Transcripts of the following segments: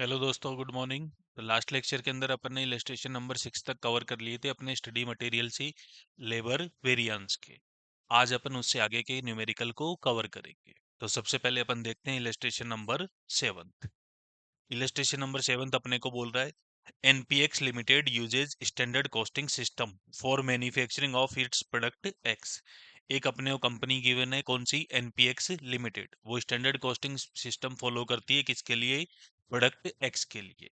Hello दोस्तों, good morning. तो last lecture के अंदर अपन ने इलस्ट्रेशन नंबर 6 तक कवर कर लिए थे अपने स्टडी मटेरियल से लेबर वेरिएंस के। आज अपन उससे आगे के न्यूमेरिकल को कवर करेंगे। तो सबसे पहले अपन देखते हैं इलस्ट्रेशन नंबर 7। इलस्ट्रेशन नंबर 7 अपने को बोल रहा है NPX limited uses standard costing system for manufacturing of its product X. एक अपने को कंपनी गिवन है, कौन सी? NPX limited. वो स्टैंडर्ड कॉस्टिंग सिस्टम फॉलो करती है, किसके लिए? प्रोडक्ट एक्स के लिए।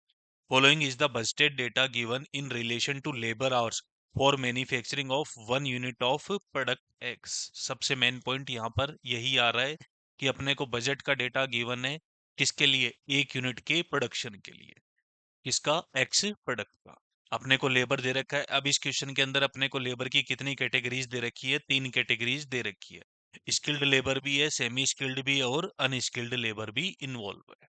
Following is the budgeted data given in relation to labor hours for manufacturing of 1 unit of product X। सबसे मेन पॉइंट यहाँ पर यही आ रहा है कि अपने को बजट का डेटा गिवन है, किसके लिए? 1 यूनिट के प्रोडक्शन के लिए। किसका? एक्स प्रोडक्ट का। अपने को लेबर दे रखा है। अब इस क्वेश्चन के अंदर अपने को लेबर की कितनी कैटेगरीज दे रखी है? 3 कैटेगरीज दे रखी है। स्किल्ड लेबर भी है, सेमी स्किल्ड भी है और अनस्किल्ड लेबर भी इन्वॉल्व है।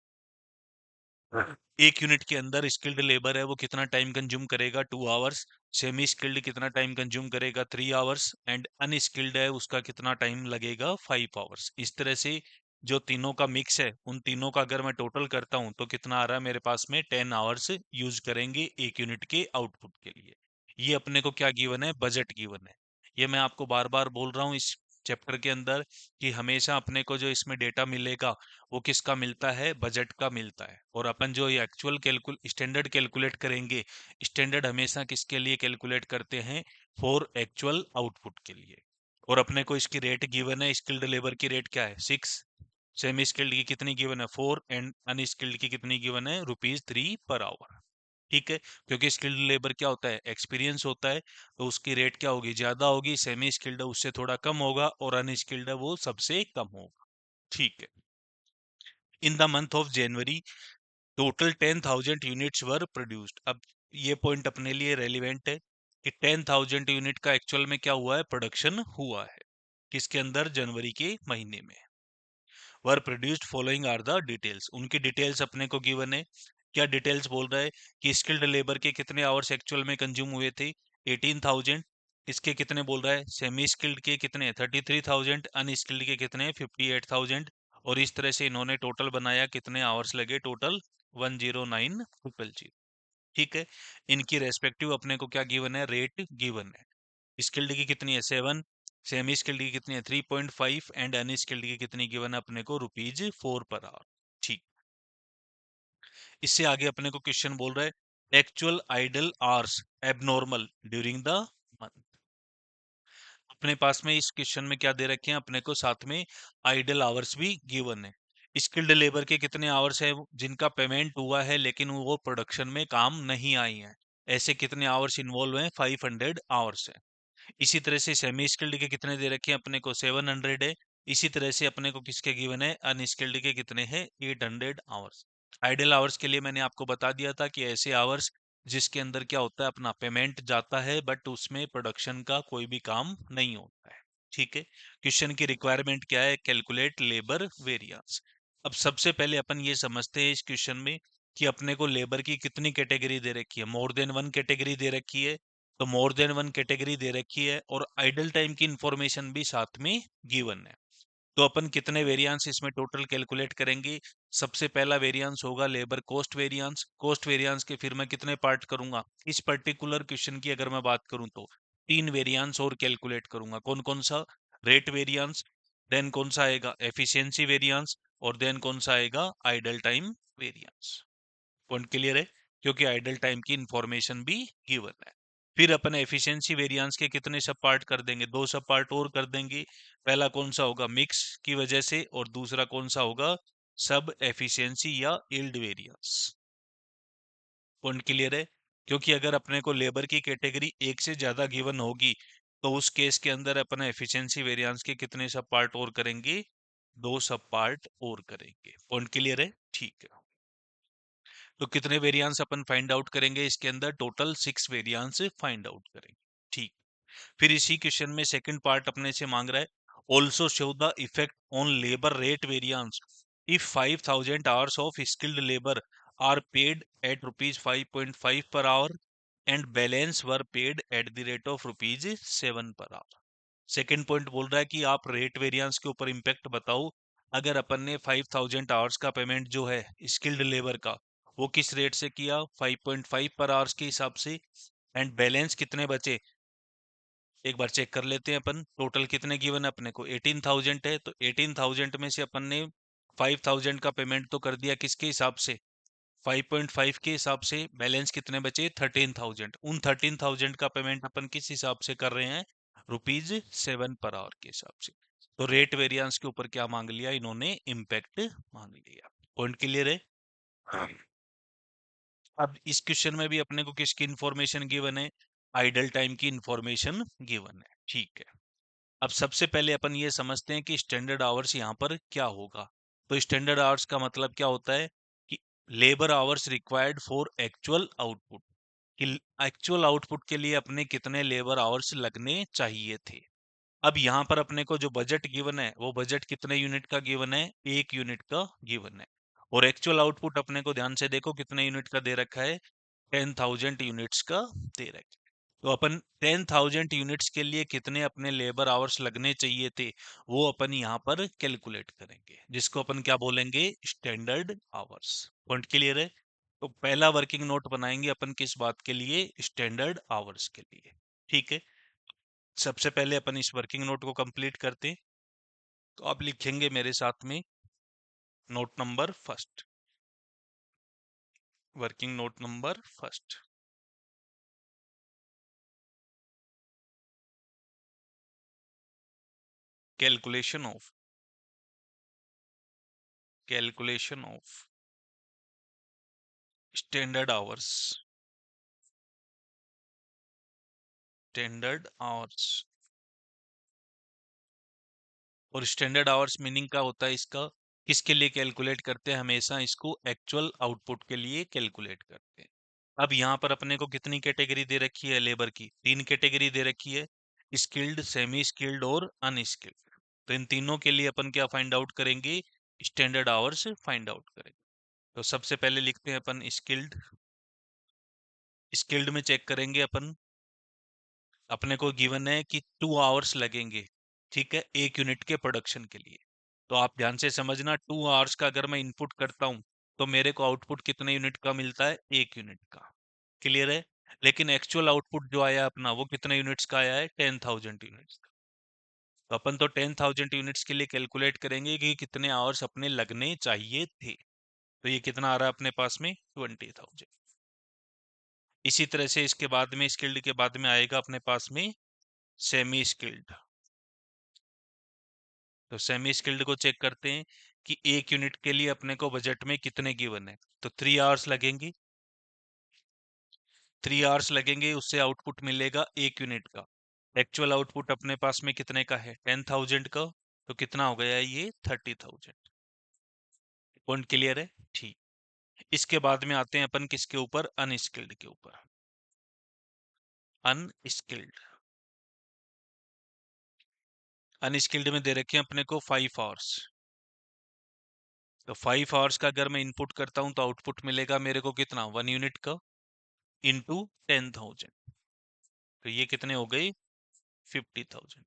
1 यूनिट के अंदर स्किल्ड लेबर है, वो कितना टाइम कंज्यूम करेगा? 2 आवर्स। सेमी स्किल्ड कितना टाइम कंज्यूम करेगा? 3 आवर्स। एंड अनस्किल्ड है, उसका कितना टाइम लगेगा? 5 आवर्स। इस तरह से जो तीनों का मिक्स है, उन तीनों का अगर मैं टोटल करता हूं तो कितना आ रहा है मेरे पास में? 10 आवर्स यूज करेंगे 1 यूनिट के आउटपुट के लिए। ये अपने को क्या गिवन है? बजट गिवन है। ये मैं आपको बार बार बोल रहा हूँ इस चैप्टर के अंदर कि हमेशा अपने को जो इसमें डेटा मिलेगा वो किसका मिलता है? बजट का मिलता है। और अपन जो ये एक्चुअल स्टैंडर्ड कैलकुलेट करेंगे, स्टैंडर्ड हमेशा किसके लिए कैलकुलेट करते हैं? फॉर एक्चुअल आउटपुट के लिए। और अपने को इसकी रेट गिवन है, स्किल्ड लेबर की रेट क्या है? 6। सेमी स्किल्ड की कितनी गिवन है? 4। एंड अनस्किल्ड की कितनी गिवन है? ₹3 पर आवर। ठीक है, क्योंकि स्किल्ड लेबर क्या होता है? एक्सपीरियंस होता है, तो उसकी रेट क्या होगी? ज्यादा होगी। सेमी स्किल्ड है उससे थोड़ा कम होगा, और अनस्किल्ड है वो सबसे कम होगा। ठीक है। In the month of January total 10,000 units were produced. अब ये पॉइंट अपने लिए रेलिवेंट है कि 10,000 यूनिट का एक्चुअल में क्या हुआ है? प्रोडक्शन हुआ है। किसके अंदर? जनवरी के महीने में। Were produced following are the details. उनकी डिटेल्स अपने को गिवन है। क्या डिटेल्स बोल रहा है? कि स्किल्ड लेबर के कितने आवर्स एक्चुअल में कंज्यूम हुए थे? 18,000। इसके कितने बोल रहा है? सेमी स्किल्ड के कितने? 33,000। अनस्किल्ड के कितने? 58,000। और इस तरह से इन्होंने टोटल बनाया, कितने आवर्स लगे टोटल? 109,000। ठीक है। इनकी रेस्पेक्टिव अपने को क्या गिवन है? रेट गिवन है। स्किल्ड की कितनी है? 7। सेमी स्किल्ड की कितनी है? 3.5। एंड अनस्किल्ड की कितनी गिवन है अपने को? ₹4 पर आवर। ठीक। इससे आगे अपने को क्वेश्चन बोल रहा है actual idle hours abnormal during the month. अपने पास में इस क्वेश्चन में क्या दे रखे हैं अपने को? साथ में आइडल आवर्स भी गिवन है। स्किल्ड लेबर के कितने आवर्स है जिनका पेमेंट हुआ है लेकिन वो प्रोडक्शन में काम नहीं आई है? ऐसे कितने आवर्स इन्वॉल्व हैं? 500 आवर्स है। इसी तरह से सेमी स्किल्ड के कितने दे रखे हैं अपने को? 700 है। इसी तरह से अपने को किसके गिवन है? अनस्किल्ड के कितने हैं? 800 आवर्स। आइडल आवर्स के लिए मैंने आपको बता दिया था कि ऐसे आवर्स जिसके अंदर क्या होता है? अपना पेमेंट जाता है बट उसमें प्रोडक्शन का कोई भी काम नहीं होता है। ठीक है। क्वेश्चन की रिक्वायरमेंट क्या है? Calculate labour variance. अब सबसे पहले अपन ये समझते हैं इस क्वेश्चन में कि अपने को लेबर की कितनी कैटेगरी दे रखी है? मोर देन वन कैटेगरी दे रखी है। तो मोर देन वन कैटेगरी दे रखी है और आइडल टाइम की इंफॉर्मेशन भी साथ में गिवन है। तो अपन कितने वेरिएंस इसमें टोटल कैलकुलेट करेंगे? सबसे पहला वेरिएंस होगा labour cost variance. Cost variance के फिर मैं कितने पार्ट करूंगा? इस पर्टिकुलर क्वेश्चन की अगर मैं बात करूं तो 3 वेरिएंस और कैलकुलेट करूंगा। कौन कौन सा? रेट वेरिएंस, देन कौन सा आएगा? एफिशिएंसी वेरिएंस, और देन कौन सा आएगा? Idol time variance. Point clear है? क्योंकि आइडल टाइम की इंफॉर्मेशन भी गिवन है। फिर अपन एफिशिएंसी वेरिएंस के कितने सब पार्ट कर देंगे? 2 सब पार्ट और कर देंगे। पहला कौन सा होगा? मिक्स की वजह से, और दूसरा कौन सा होगा? सब एफिशिएंसी या यील्ड वेरिएंस। पॉइंट क्लियर है? क्योंकि अगर अपने को लेबर की कैटेगरी एक से ज्यादा गिवन होगी तो उस केस के अंदर अपन एफिशिएंसी वेरिएंस के कितने सब पार्ट और करेंगे? 2 सब पार्ट और करेंगे। पॉइंट क्लियर है? ठीक है। तो कितने वेरिएंस अपन फाइंड आउट करेंगे इसके अंदर? टोटल 6 वेरिएंस फाइंड आउट करेंगे। ठीक। फिर इसी क्वेश्चन में सेकंड पार्ट अपने से मांग रहा है also show the effect on labour rate variance if 5,000 hours of skilled labour are paid at ₹5.5 per hour and balance were paid at the rate of ₹7 per our. Second point बोल रहा है कि आप रेट वेरिएंस के ऊपर impact बताओ। अगर अपन ने 5,000 आवर्स का पेमेंट जो है स्किल्ड लेबर का, वो किस रेट से किया, 5.5 पर आवर्स के हिसाब से। एंड बैलेंस कितने बचे, एक बार चेक कर लेते हैं अपन। टोटल कितने गिवन है अपने को, 18,000 है, तो 18,000 में से अपन ने 5,000 का पेमेंट तो कर दिया, किसके हिसाब से, 5.5 के हिसाब से। बैलेंस कितने बचे, 13,000। उन 13,000 का पेमेंट अपन किस हिसाब से कर रहे हैं, ₹7 पर आवर के हिसाब से। तो रेट वेरिएंस के ऊपर क्या मांग लिया इन्होंने, इम्पैक्ट मांग लिया। पॉइंट क्लियर है। अब इस क्वेश्चन में भी अपने को किसकी इंफॉर्मेशन गिवन है, आइडल टाइम की इंफॉर्मेशन गिवन है, ठीक है। अब सबसे पहले अपन ये समझते हैं कि स्टैंडर्ड आवर्स यहाँ पर क्या होगा। तो स्टैंडर्ड आवर्स का मतलब क्या होता है कि labour hours required for actual output, कि एक्चुअल आउटपुट के लिए अपने कितने लेबर आवर्स लगने चाहिए थे। अब यहाँ पर अपने को जो बजट गिवन है वो बजट कितने यूनिट का गिवन है, 1 यूनिट का गिवन है। और एक्चुअल आउटपुट अपने को ध्यान से देखो कितने यूनिट का दे रखा है, 10,000 यूनिट्स का दे रखा है। तो अपन 10,000 यूनिट्स के लिए कितने अपने लेबर आवर्स लगने चाहिए थे, वो अपन यहाँ पर कैलकुलेट करेंगे, जिसको अपन क्या बोलेंगे, स्टैंडर्ड आवर्स। पॉइंट क्लियर है। तो पहला वर्किंग नोट बनाएंगे अपन किस बात के लिए, स्टैंडर्ड आवर्स के लिए, ठीक है। सबसे पहले अपन इस वर्किंग नोट को कंप्लीट करते हैं। तो आप लिखेंगे मेरे साथ में note number first, working note number first, calculation of, calculation of standard hours, standard hours. और स्टैंडर्ड आवर्स मीनिंग का होता है इसका, किसके लिए कैलकुलेट करते हैं, हमेशा इसको एक्चुअल आउटपुट के लिए कैलकुलेट करते हैं। अब यहाँ पर अपने को कितनी कैटेगरी दे रखी है लेबर की, 3 कैटेगरी दे रखी है, स्किल्ड, सेमी स्किल्ड और अनस्किल्ड। तो इन तीनों के लिए अपन क्या फाइंड आउट करेंगे, स्टैंडर्ड आवर्स फाइंड आउट करेंगे। तो सबसे पहले लिखते हैं अपन स्किल्ड, स्किल्ड में चेक करेंगे अपन, अपने को गिवन है कि 2 आवर्स लगेंगे, ठीक है, 1 यूनिट के प्रोडक्शन के लिए। तो आप ध्यान से समझना, 2 आवर्स का अगर मैं इनपुट करता हूं तो मेरे को आउटपुट कितने यूनिट का मिलता है, 1 यूनिट का। क्लियर है। लेकिन एक्चुअल आउटपुट जो आया अपना वो कितने यूनिट्स का आया है, 10,000 यूनिट्स का। तो अपन तो 10,000 यूनिट्स के लिए कैलकुलेट करेंगे कि कितने आवर्स अपने लगने चाहिए थे। तो ये कितना आ रहा है अपने पास में, 20,000। इसी तरह से इसके बाद में, स्किल्ड के बाद में आएगा अपने पास में सेमी स्किल्ड। तो सेमी स्किल्ड को चेक करते हैं कि 1 यूनिट के लिए अपने को बजट में कितने गिवन है। तो 3 आवर्स लगेंगी, 3 आवर्स लगेंगे, उससे आउटपुट मिलेगा 1 यूनिट का। एक्चुअल आउटपुट अपने पास में कितने का है, 10,000 का। तो कितना हो गया ये, 30,000। पॉइंट क्लियर है, ठीक। इसके बाद में आते हैं अपन किसके ऊपर, अनस्किल्ड के ऊपर। अनस्किल्ड, अनस्किल्ड में दे रखे हैं अपने को 5 आवर्स। तो 5 आवर्स का अगर मैं इनपुट करता हूं तो आउटपुट मिलेगा मेरे को कितना, 1 यूनिट का, इंटू 10,000। तो ये कितने हो गई, 50,000।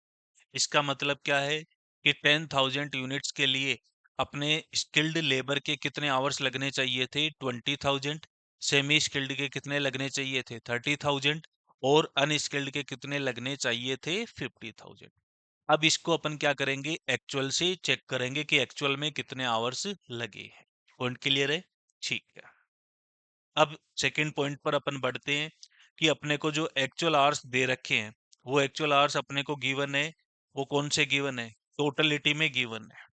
इसका मतलब क्या है कि 10,000 यूनिट्स के लिए अपने स्किल्ड लेबर के कितने आवर्स लगने चाहिए थे, 20,000। सेमी स्किल्ड के कितने लगने चाहिए थे, 30,000। और अनस्किल्ड के कितने लगने चाहिए थे, 50,000। अब इसको अपन क्या करेंगे, एक्चुअल से चेक करेंगे कि एक्चुअल में कितने आवर्स लगे हैं। पॉइंट क्लियर है, ठीक है। अब सेकंड पॉइंट पर अपन बढ़ते हैं कि अपने को जो एक्चुअल आवर्स दे रखे हैं, वो एक्चुअल आवर्स अपने को गिवन है, वो कौन से गिवन है, टोटलिटी में गिवन है।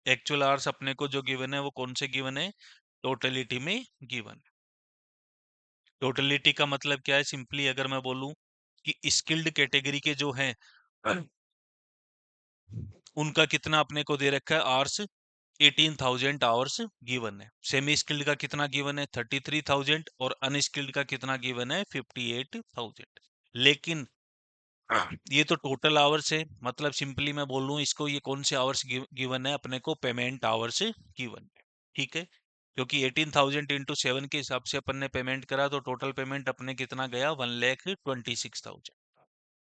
एक्चुअल आवर्स अपने को जो गिवन है वो कौन से गिवन है, टोटलिटी में गिवन। टोटलिटी का मतलब क्या है, सिंपली अगर मैं बोलूं कि स्किल्ड कैटेगरी के जो हैं उनका कितना अपने को दे रखा है आवर्स, 18,000 आवर्स गिवन है। सेमी स्किल्ड का कितना गिवन है, 33,000। और अनस्किल्ड का कितना गिवन है, 58,000। लेकिन ये तो टोटल आवर्स है, मतलब सिंपली मैं बोलूं इसको, ये कौन से आवर्स गिवन है अपने को, पेमेंट आवर्स गिवन है, ठीक है। क्योंकि 18,000 इंटू 7 के हिसाब से अपन ने पेमेंट करा, तो टोटल पेमेंट अपने कितना गया, 1,26,000।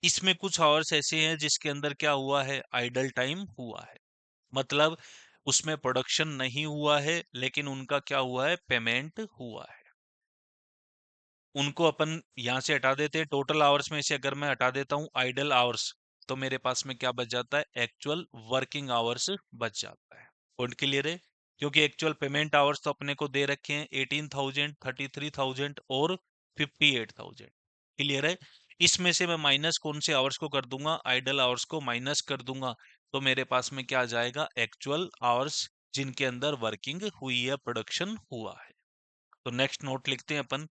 इसमें कुछ आवर्स ऐसे हैं जिसके अंदर क्या हुआ है, आइडल टाइम हुआ है। मतलब उसमें प्रोडक्शन नहीं हुआ है लेकिन उनका क्या हुआ है, पेमेंट हुआ है। उनको अपन यहां से हटा देते हैं। टोटल आवर्स में से अगर मैं हटा देता हूं आइडल आवर्स, तो मेरे पास में क्या बच जाता है, एक्चुअल वर्किंग आवर्स बच जाता है। पॉइंट क्लियर है? क्योंकि एक्चुअल पेमेंट आवर्स तो अपने को दे रखे हैं 18,000, 33,000 और 58,000। क्लियर है? इसमें से मैं माइनस कौन से आवर्स को कर दूंगा, आइडल आवर्स को माइनस कर दूंगा, तो मेरे पास में क्या आ जाएगा, एक्चुअल आवर्स जिनके अंदर वर्किंग हुई है, प्रोडक्शन हुआ है। तो नेक्स्ट नोट लिखते हैं अपन,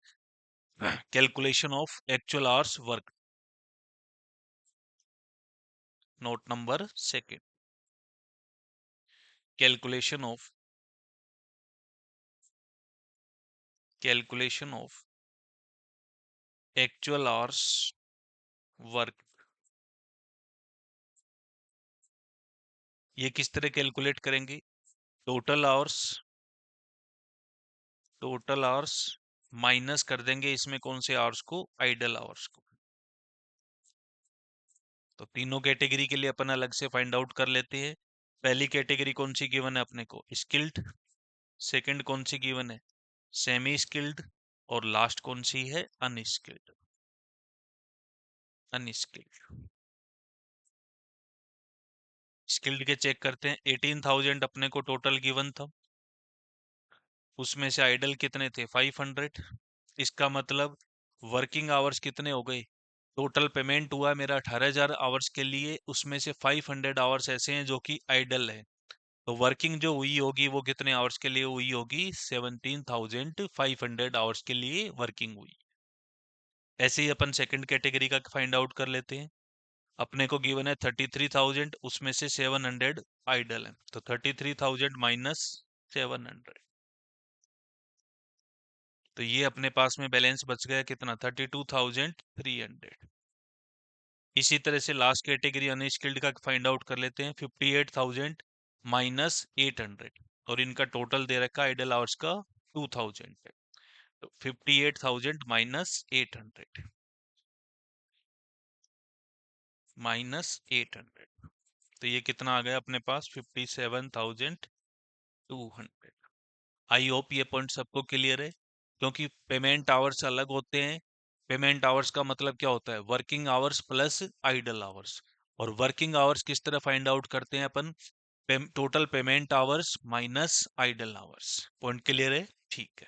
calculation of actual hours work. Note number second, calculation of actual hours work. ये किस तरह कैलकुलेट करेंगे, टोटल आवर्स माइनस कर देंगे इसमें कौन से आवर्स को, आइडल आवर्स को। तो तीनों कैटेगरी के लिए अपन अलग से फाइंड आउट कर लेते हैं। पहली कैटेगरी कौन सी गिवन है अपने को, स्किल्ड। सेकंड कौन सी गिवन है, सेमी स्किल्ड। और लास्ट कौन सी है, अनस्किल्ड। अनस्किल्ड स्किल्ड के चेक करते हैं। 18,000 अपने को टोटल गिवन था, उसमें से आइडल कितने थे, 500। इसका मतलब वर्किंग आवर्स कितने हो गए, टोटल पेमेंट हुआ मेरा 18,000 आवर्स के लिए, उसमें से 500 आवर्स ऐसे हैं जो कि आइडल है। तो वर्किंग जो हुई होगी वो कितने आवर्स के लिए हुई होगी, 17,500 आवर्स के लिए वर्किंग हुई। ऐसे ही अपन सेकंड कैटेगरी का फाइंड आउट कर लेते हैं। अपने को गिवन है 33,000, उसमें से 700 आइडल है, तो 33,000 माइनस 700, तो ये अपने पास में बैलेंस बच गया कितना, 32,300। इसी तरह से लास्ट कैटेगरी अनस्किल्ड का फाइंड आउट कर लेते हैं, 58,000 माइनस 800, और इनका टोटल दे रखा आइडल आवर्स का 2,000 है। तो 58,000 माइनस 800 माइनस 800, तो ये कितना आ गया अपने पास, 57,200। आई होप ये पॉइंट सबको क्लियर है, क्योंकि पेमेंट आवर्स अलग होते हैं। पेमेंट आवर्स का मतलब क्या होता है, working hours plus idle hours. और वर्किंग आवर्स किस तरह फाइंड आउट करते हैं अपन, total payment hours minus idle hours. Point clear है? ठीक है।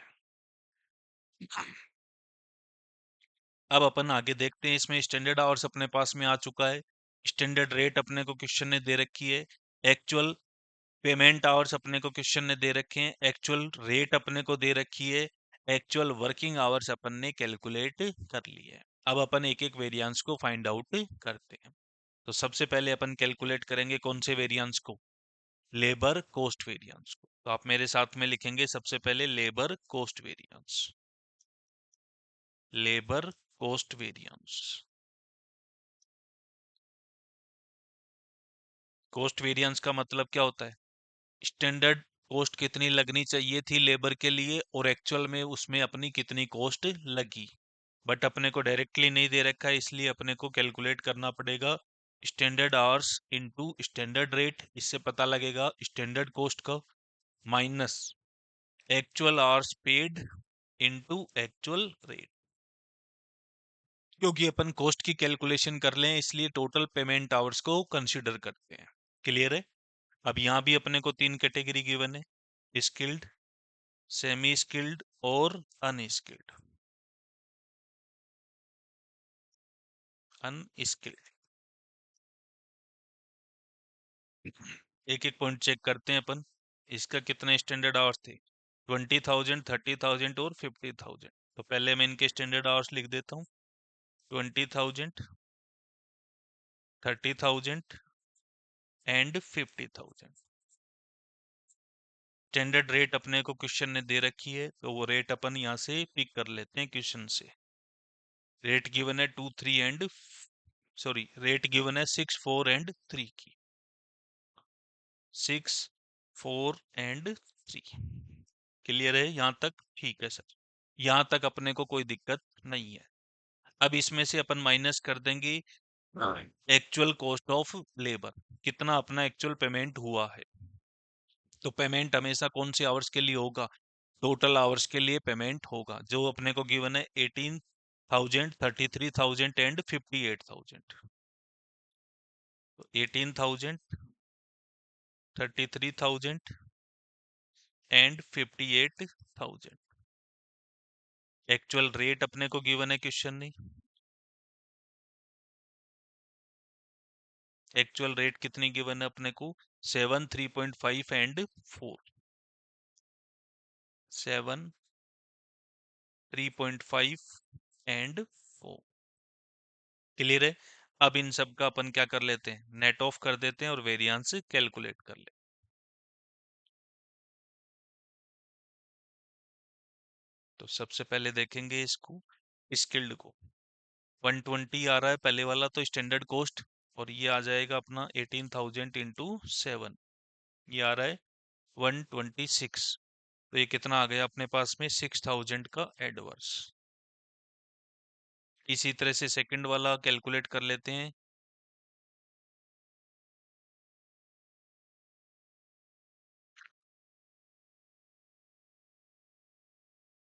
अब अपन आगे देखते हैं, इसमें स्टैंडर्ड आवर्स अपने पास में आ चुका है, स्टैंडर्ड रेट अपने को क्वेश्चन ने दे रखी है, एक्चुअल पेमेंट आवर्स अपने को क्वेश्चन ने दे रखे हैं, एक्चुअल रेट अपने को दे रखी है, एक्चुअल वर्किंग आवर्स अपन ने कैलकुलेट कर लिए है। अब अपन एक एक वेरिएंस को फाइंड आउट करते हैं। तो सबसे पहले अपन कैलकुलेट करेंगे कौन से वेरिएंस को, लेबर कॉस्ट वेरिएंस को। तो आप मेरे साथ में लिखेंगे सबसे पहले labour cost variance, labour cost variance. Cost variance का मतलब क्या होता है, स्टैंडर्ड कॉस्ट कितनी लगनी चाहिए थी लेबर के लिए और एक्चुअल में उसमें अपनी कितनी कॉस्ट लगी। बट अपने को डायरेक्टली नहीं दे रखा है, इसलिए अपने को कैलकुलेट करना पड़ेगा standard hours into standard rate. इससे पता लगेगा स्टैंडर्ड कॉस्ट का, minus actual hours paid into actual rate. क्योंकि अपन कॉस्ट की कैलकुलेशन कर लें, इसलिए टोटल पेमेंट आवर्स को कंसीडर करते हैं। क्लियर है? अब यहाँ भी अपने को तीन कैटेगरी गिवन है, स्किल्ड, सेमी स्किल्ड और अनस्किल्ड। अनस्किल्ड एक एक पॉइंट चेक करते हैं अपन। इसका कितने स्टैंडर्ड आवर्स थे, 20,000, 30,000 और 50,000। तो पहले मैं इनके स्टैंडर्ड आवर्स लिख देता हूँ, 20,000, 30,000 एंड 50,000। स्टैंडर्ड रेट अपने को क्वेश्चन ने दे रखी है, तो वो रेट अपन यहाँ से पिक कर लेते हैं क्वेश्चन से। रेट गिवन है 2, 3 एंड सॉरी रेट गिवन है 6, 4 एंड 3 की, 6, 4 एंड 3। क्लियर है यहाँ तक? ठीक है सर, यहाँ तक अपने को कोई दिक्कत नहीं है। अब इसमें से अपन माइनस कर देंगे एक्चुअल कॉस्ट ऑफ लेबर, कितना अपना एक्चुअल पेमेंट हुआ है। तो पेमेंट हमेशा कौन से आवर्स के लिए होगा? टोटल आवर्स के लिए पेमेंट होगा, जो अपने को गिवन है 18,000, 33,000 एंड 58,000। तो 18,000, 33,000 एंड 58,000। एक्चुअल रेट अपने को गिवन है क्वेश्चन में। एक्चुअल रेट कितनी गिवन है अपने को? 7, 3.5 एंड 4। 7, 3.5 एंड 4। क्लियर है? अब इन सब का अपन क्या कर लेते हैं, नेट ऑफ कर देते हैं और वेरिएंस कैलकुलेट कर लेते हैं। तो सबसे पहले देखेंगे इसको, स्किल्ड को। 120 आ रहा है पहले वाला, तो स्टैंडर्ड कॉस्ट, और ये आ जाएगा अपना 18,000 इंटू 7, ये आ रहा है 126। तो ये कितना आ गया अपने पास में? 6,000 का एडवर्स। इसी तरह से सेकंड वाला कैलकुलेट कर लेते हैं।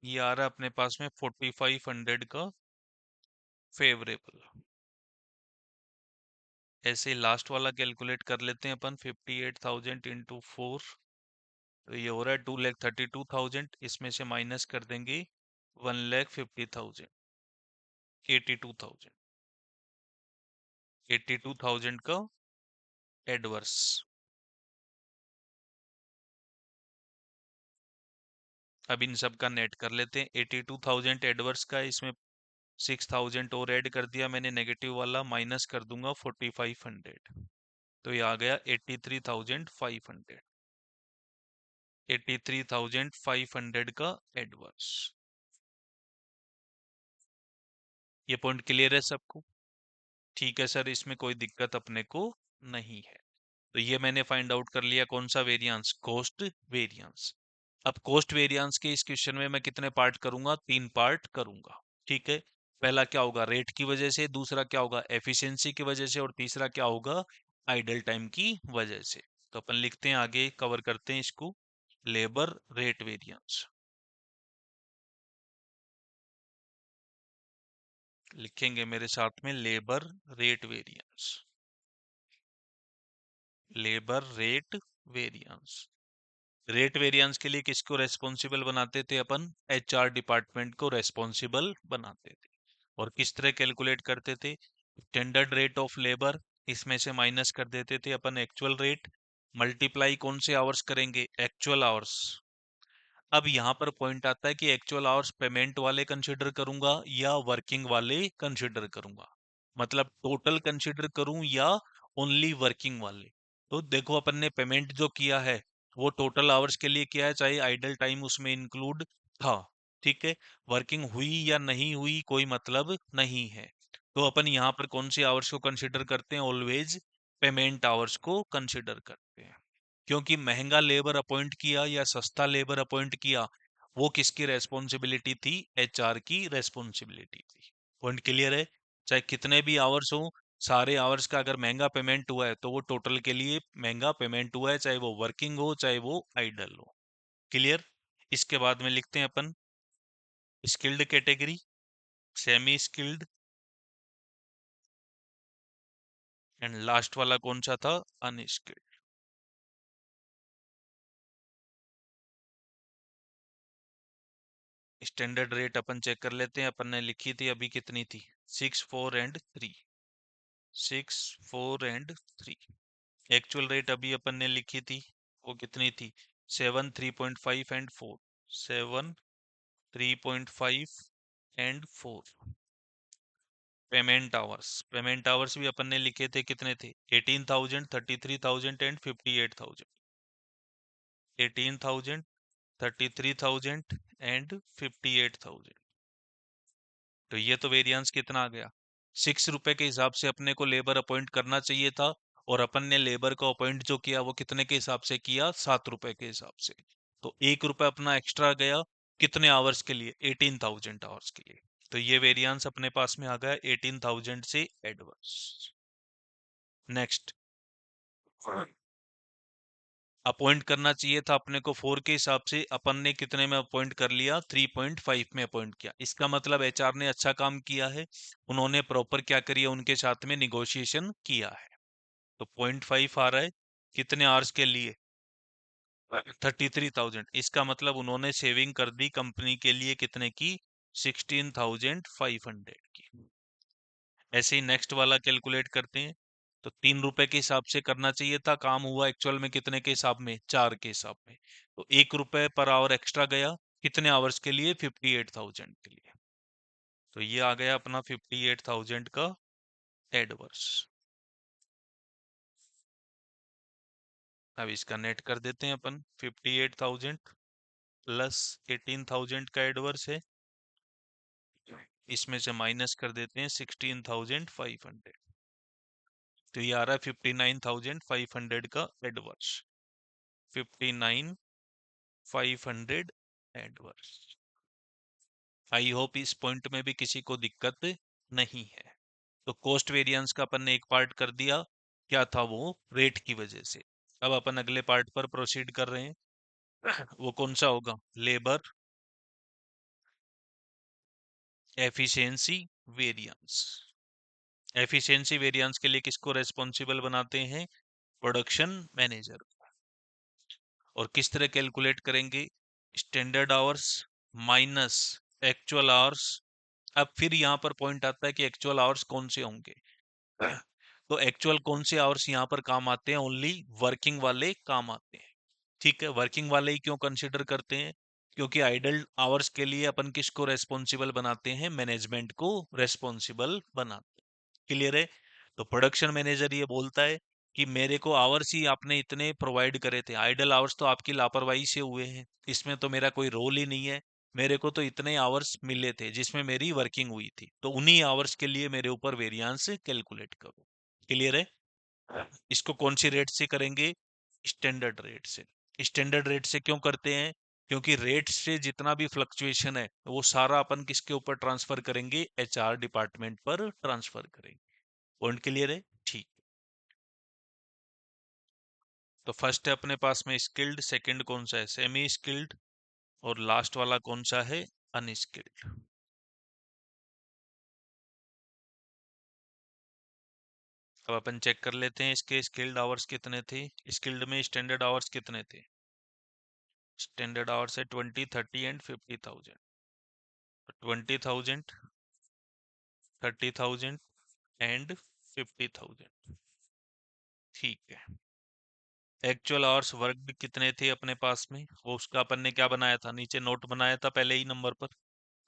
ये आ रहा है अपने पास में 4,500 का फेवरेबल। ऐसे लास्ट वाला कैलकुलेट कर लेते हैं अपन, 58,000 इंटू 4, तो ये हो रहा है 2,32,000। इसमें से माइनस कर देंगे 1,50,000, 82,000, 82,000 का एडवर्स। अब इन सब का नेट कर लेते हैं। 82,000 एडवर्स का, इसमें 6,000 और ऐड कर दिया मैंने नेगेटिव वाला, माइनस कर दूंगा 4,500, तो ये आ गया 83,500। 83,500 का एडवर्स। ये पॉइंट क्लियर है सबको? ठीक है सर, इसमें कोई दिक्कत अपने को नहीं है। तो ये मैंने फाइंड आउट कर लिया, कौन सा वेरिएंस? Cost variance. अब कॉस्ट वेरिएंस के इस क्वेश्चन में मैं कितने पार्ट करूंगा? 3 पार्ट करूंगा। ठीक है, पहला क्या होगा? रेट की वजह से, दूसरा क्या होगा? एफिशिएंसी की वजह से, और तीसरा क्या होगा? आइडल टाइम की वजह से। तो अपन लिखते हैं, आगे कवर करते हैं इसको, लेबर रेट वेरिएंस। लिखेंगे मेरे साथ में, labour rate variance. Labour rate variance. Rate variance के लिए किसको रेस्पॉन्सिबल बनाते थे अपन? एचआर डिपार्टमेंट को रेस्पॉन्सिबल बनाते थे। और किस तरह कैलकुलेट करते थे? स्टैंडर्ड रेट ऑफ लेबर, इसमें से माइनस कर देते थे अपन एक्चुअल रेट, मल्टीप्लाई कौन से आवर्स करेंगे? Actual hours. अब यहाँ पर पॉइंट आता है कि एक्चुअल आवर्स पेमेंट वाले कंसिडर करूंगा या वर्किंग वाले कंसिडर करूंगा, मतलब टोटल कंसिडर करूं या ओनली वर्किंग वाले। तो देखो, अपन ने पेमेंट जो किया है वो टोटल आवर्स के लिए किया है, चाहे आइडल टाइम उसमें इंक्लूड था। ठीक है, वर्किंग हुई या नहीं हुई कोई मतलब नहीं है। तो अपन यहाँ पर कौन से आवर्स को कंसिडर करते हैं? ऑलवेज पेमेंट आवर्स को कंसिडर करते हैं। क्योंकि महंगा लेबर अपॉइंट किया या सस्ता लेबर अपॉइंट किया, वो किसकी रेस्पॉन्सिबिलिटी थी? एचआर की रेस्पॉन्सिबिलिटी थी। पॉइंट क्लियर है? चाहे कितने भी आवर्स हो, सारे आवर्स का अगर महंगा पेमेंट हुआ है तो वो टोटल के लिए महंगा पेमेंट हुआ है, चाहे वो वर्किंग हो चाहे वो आइडल हो। क्लियर? इसके बाद में लिखते हैं अपन skilled category, semi skilled, and last वाला कौन सा था? अनस्किल्ड। स्टैंडर्ड रेट अपन चेक कर लेते हैं, अपन ने लिखी थी अभी, कितनी थी? 6, 4 एंड 3। 6, 4 एंड 3। एक्चुअल रेट अभी अपन ने लिखी थी, वो कितनी थी? 7, 3.5 एंड 4। 7, 3.5 एंड 4। पेमेंट आवर्स भी अपन ने लिखे थे, कितने थे? 18,000, 33,000 एंड 58,000। 18,000, 33,000 एंड 58,000। तो ये तो वेरिएंस कितना आ गया? 6 रुपए के हिसाब से अपने को लेबर अपॉइंट करना चाहिए था, और अपन ने लेबर को अपॉइंट जो किया वो कितने के हिसाब से किया? 7 रुपए के हिसाब से। तो 1 रुपए अपना एक्स्ट्रा गया, कितने आवर्स के लिए? 18,000 आवर्स के लिए। तो ये वेरिएंस अपने पास में आ गया 18,000 से एडवर्स। नेक्स्ट, अपॉइंट करना चाहिए था अपने को 4 के हिसाब से, अपन ने कितने में अपॉइंट कर लिया, 3.5 में अपॉइंट किया। इसका मतलब एचआर ने अच्छा काम किया है, उन्होंने प्रॉपर क्या करी है, उनके साथ में निगोशिएशन किया है। तो 0.5 आ रहा है कितने आवर्स के लिए, 33,000। इसका मतलब उन्होंने सेविंग कर दी कंपनी के लिए कितने की, 16,500 की। ऐसे ही नेक्स्ट वाला कैलकुलेट करते हैं। तो 3 रुपए के हिसाब से करना चाहिए था, काम हुआ एक्चुअल में कितने के हिसाब में, 4 के हिसाब में। तो 1 रुपए पर आवर एक्स्ट्रा गया, कितने आवर्स के लिए, 58,000 के लिए। तो ये आ गया अपना 58,000 का एडवर्स। अब इसका नेट कर देते हैं अपन, 58,000 प्लस 18,000 का एडवर्स है, इसमें से माइनस कर देते हैं 16,500। तो ये आ रहा है 59,500 का एडवर्स, 59,500 एडवर्स। आई होप इस पॉइंट में भी किसी को दिक्कत नहीं है। तो कॉस्ट वेरिएंस का अपन ने एक पार्ट कर दिया, क्या था वो, रेट की वजह से। अब अपन अगले पार्ट पर प्रोसीड कर रहे हैं। वो कौन सा होगा, labour efficiency variance. Efficiency variance के लिए किसको रेस्पॉन्सिबल बनाते हैं, प्रोडक्शन मैनेजर। और किस तरह कैलकुलेट करेंगे, standard hours minus actual hours. अब फिर यहाँ पर पॉइंट आता है कि एक्चुअल आवर्स कौन से होंगे। तो एक्चुअल कौन से आवर्स यहाँ पर काम आते हैं, ओनली वर्किंग वाले काम आते हैं। ठीक है, वर्किंग वाले ही क्यों कंसिडर करते हैं, क्योंकि आइडल आवर्स के लिए अपन किसको रेस्पॉन्सिबल बनाते हैं, मैनेजमेंट को रेस्पॉन्सिबल बनाते हैं। क्लियर है। तो प्रोडक्शन मैनेजर ये बोलता है कि मेरे को आवर्स ही आपने इतने प्रोवाइड करे थे, आइडल आवर्स तो आपकी लापरवाही से हुए हैं, इसमें तो मेरा कोई रोल ही नहीं है। मेरे को तो इतने आवर्स मिले थे जिसमें मेरी वर्किंग हुई थी, तो उन्हीं आवर्स के लिए मेरे ऊपर वेरिएंस कैलकुलेट करो। क्लियर है। इसको कौन सी रेट से करेंगे, स्टैंडर्ड रेट से। स्टैंडर्ड रेट से क्यों करते हैं, क्योंकि रेट से जितना भी फ्लक्चुएशन है वो सारा अपन किसके ऊपर ट्रांसफर करेंगे, एचआर डिपार्टमेंट पर ट्रांसफर करेंगे। पॉइंट क्लियर है, ठीक। तो फर्स्ट है अपने पास में स्किल्ड, सेकंड कौन सा है, सेमी स्किल्ड, और लास्ट वाला कौन सा है, अनस्किल्ड। अब अपन चेक कर लेते हैं इसके स्किल्ड आवर्स कितने थे। स्किल्ड में स्टैंडर्ड आवर्स कितने थे, स्टैंडर्ड आवर्स है 20, 30 एंड 50,000। 20,000, 30,000 एंड 50,000। ठीक है। एक्चुअल आवर्स वर्क कितने थे अपने पास में, वो उसका अपन ने क्या बनाया था, नीचे नोट बनाया था पहले ही नंबर पर।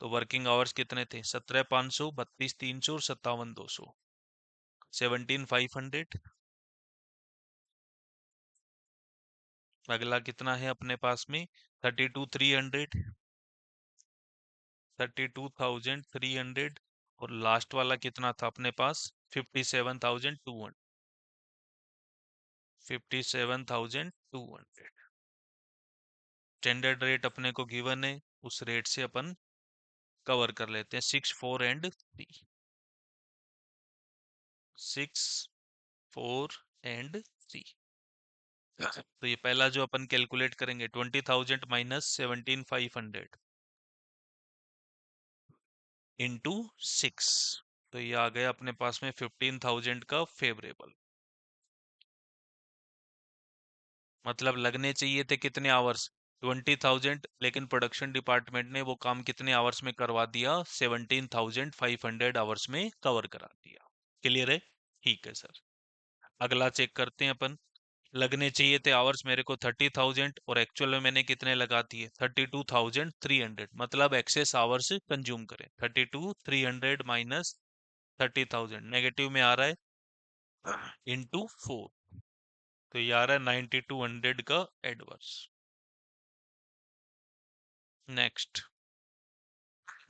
तो वर्किंग आवर्स कितने थे, 17,500, 32,300 और 57,200, 17,500। अगला कितना है अपने पास में, 32,300, 32,300। और लास्ट वाला कितना था अपने पास, 57,200, 57,200। स्टैंडर्ड रेट अपने को गिवन है, उस रेट से अपन कवर कर लेते हैं, 6, 4 एंड 3, 6, 4 एंड 3। तो ये पहला जो अपन कैलकुलेट करेंगे, 20,000 माइनस 17,500 इंटू 6। तो ये आ गया अपने पास में 15,000 का फेवरेबल। मतलब लगने चाहिए थे कितने आवर्स, 20,000, लेकिन प्रोडक्शन डिपार्टमेंट ने वो काम कितने आवर्स में करवा दिया, 17,500 आवर्स में कवर करा दिया। क्लियर है, ठीक है सर। अगला चेक करते हैं अपन। लगने चाहिए थे आवर्स मेरे को 30,000, और एक्चुअल में मैंने कितने लगा दिए, 32,300। मतलब एक्सेस आवर्स कंज्यूम करें, 32,300 माइनस 30,000 नेगेटिव में आ रहा है, इंटू 4। तो ये आ रहा है 9200 का एडवर्स। नेक्स्ट,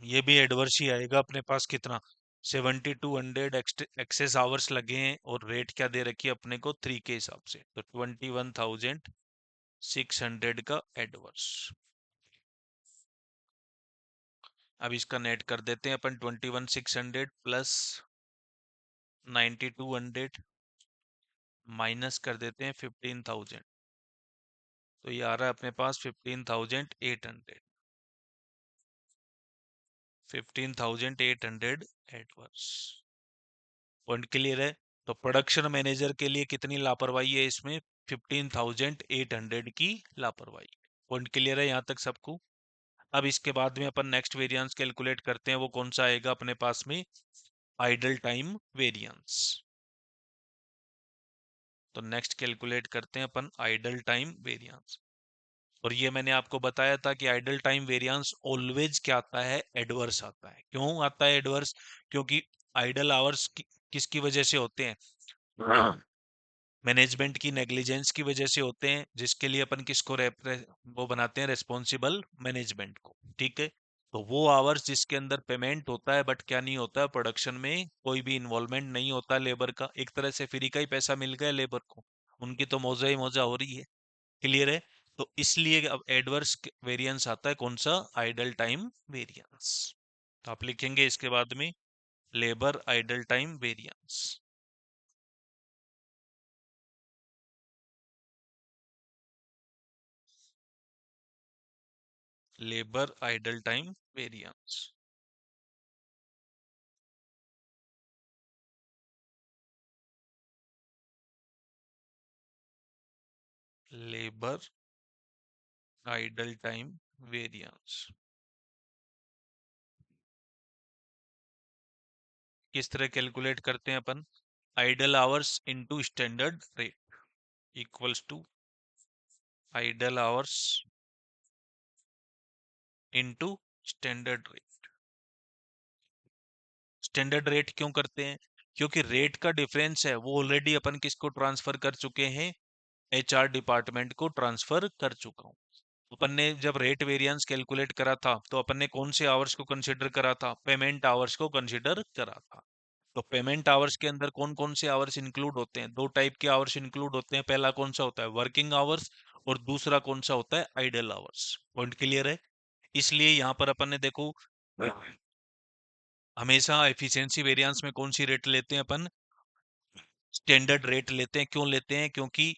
ये भी एडवर्स ही आएगा अपने पास, कितना, 7200 एक्सेस आवर्स लगे हैं, और रेट क्या दे रखी है अपने को, 3 के हिसाब से। तो 21,600 का एडवर्स। अब इसका नेट कर देते हैं अपन, 21,600 प्लस 9200 माइनस कर देते हैं 15,000। तो ये आ रहा है अपने पास 15,800, 15,800 एडवर्स। पॉइंट क्लियर है? तो प्रोडक्शन मैनेजर के लिए कितनी लापरवाही है इसमें? 15,800 की लापरवाही। पॉइंट क्लियर है यहाँ तक सबको? अब इसके बाद में अपन नेक्स्ट वेरिएंस कैलकुलेट करते हैं, वो कौन सा आएगा अपने पास में? Idol time variance. तो नेक्स्ट कैलकुलेट करते हैं अपन आइडल टाइम वेरिएंस। और ये मैंने आपको बताया था कि आइडल टाइम वेरिएंस ऑलवेज क्या आता है? एडवर्स आता है। क्यों आता है एडवर्स? क्योंकि आइडल आवर्स किसकी वजह से होते हैं? मैनेजमेंट की नेग्लिजेंस की वजह से होते हैं, जिसके लिए अपन किसको वो बनाते हैं? रेस्पॉन्सिबल मैनेजमेंट को। ठीक है? तो वो आवर्स जिसके अंदर पेमेंट होता है बट क्या नहीं होता है? प्रोडक्शन में कोई भी इन्वॉल्वमेंट नहीं होता लेबर का, एक तरह से फ्री का ही पैसा मिल गया लेबर को, उनकी तो मौजा ही मौजा हो रही है। क्लियर है? तो इसलिए अब एडवर्स वेरिएंस आता है कौन सा? Idle time variance. तो आप लिखेंगे इसके बाद में labour idle time variance. Labour idle time variance. Labour idle time variance किस तरह कैलकुलेट करते हैं अपन? Idle hours into standard rate equals to idle hours into standard rate. Standard rate क्यों करते हैं? क्योंकि रेट का डिफरेंस है वो ऑलरेडी अपन किसको ट्रांसफर कर चुके हैं? एचआर डिपार्टमेंट को ट्रांसफर कर चुका हूं। अपन ने जब रेट वेरिएंस कैलकुलेट करा था तो अपन ने कौन से आवर्स को कंसीडर करा था? पेमेंट आवर्स को कंसीडर करा था। तो पेमेंट आवर्स के अंदर कौन कौन से आवर्स इंक्लूड होते हैं? दो टाइप के आवर्स इंक्लूड होते हैं। पहला कौन सा होता है? Working hours. और दूसरा कौन सा होता है? Idol hours. पॉइंट क्लियर है? इसलिए यहां पर अपन ने देखो, हमेशा एफिशिएंसी वेरिएंस में कौन सी रेट लेते हैं अपन? स्टैंडर्ड रेट लेते हैं। क्यों लेते हैं? क्योंकि